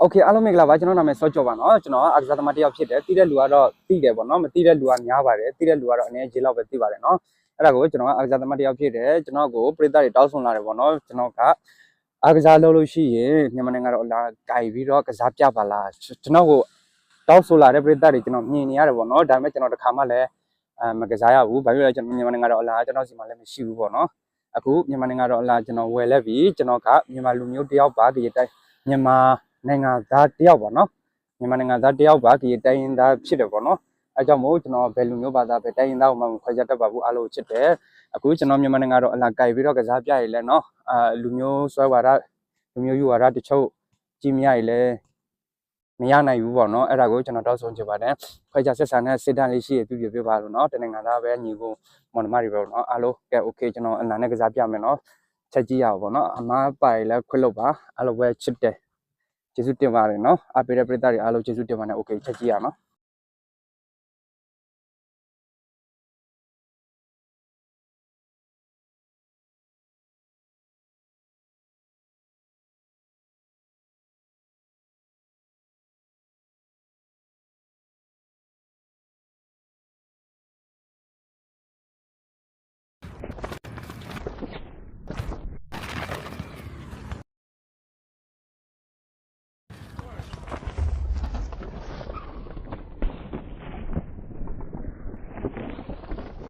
โอเคအားလုံးမင်္ဂလာပါကျွန်တော်နာမည်စောကျော်ပါเนาะကျွန်တော်ကအာကစားသမားတစ်ယောက်ဖြစ်တယ်တီးတဲ့လူကတော့တီးတယ်ပေါ့เนาะမတီးတဲ့လူကများပါတယ်တီးတဲ့လူကတော့အနေနဲ့ဂျေလောက်ပဲတီးပါတယ်เนาะအဲ့ဒါကိုကျွန်တော်ကအာကစားသမားတစ်ယောက်ဖြစ်တယ်ကျွန်တော်ကိုပရိသတ်တွေတောင်းဆိုလာတယ်ပေါ့เนาะကျွန်တော်ကအာကစားလုပ်လို့ရှိရင်မြန်မာနိုင်ငံတော့လာကြိုက်ပြီးတော့ကစားပြပါလားကျွန်တော်ကိုတောင်းဆိုလာတဲ့ပရိသတ်တွေကျွန်တော်မြင်နေရတယ်ပေါ့เนาะဒါပေမဲ့ကျွန်တော်တစ်ခါမှလည်းမကစားရဘူးဘာဖြစ်လဲကျွန်တော်မြန်မာနိုင်ငံတော့လာကျွန်တော်စီမှာလည်းမရှိဘူးပေါ့เนาะအခုမြန်မာနိုင်ငံတော့လာကျွန်တော်ဝယ်လဲပြီးကျွန်တော်ကမြန်မာလူမျိုးတစ်ယောက်ပါကြည်တိုင်းမြန်မာနိုင်ငံသားတယောက်ပေါ့နော်မြန်မာနိုင်ငံသားတယောက်ပါဒီတိုင်းရင်းသားဖြစ်တယ်ပေါ့နော်အဲကြောင့်မို့ကျွန်တော်ဘယ်လူမျိုးဘာသာပဲတိုင်းရင်းသားကိုမှခွဲခြားတတ်ပါဘူးအားလုံးချစ်တယ်အခုကျွန်တော်မြန်မာနိုင်ငံတော့အလားကြိုက်ပြီးတော့ကစားပြရည်လဲနော်လူမျိုးဆွဲဝါဒလူမျိုးယူဝါဒတချို့ကြီးမြရည်လဲမရနိုင်ဘူးပေါ့နော်အဲ့ဒါကိုကျွန်တော်တောက်ဆုံးချင်ပါတယ်ခွဲခြားဆက်ဆံတဲ့စစ်တမ်းလေးရှိရပြပါလို့နော်တနိုင်ငံသားပဲညီကိုမော်နှမတွေပဲနော်အားလုံးကဲ okay ကျွန်တော်အလားနဲ့ကစားပြမယ်နော်ချက်ကြည့်ရအောင်ပေါ့နော်အမားပိုင်လဲခွတ်လို့ပါအားလုံးပဲချစ်တယ်ကျေးဇူးတင်ပါတယ်နော်အပေးတဲ့ပရိသတ်တွေအားလုံးကျေးဇူးတင်ပါတယ်โอเคချက်ကြည့်ရအောင်နော်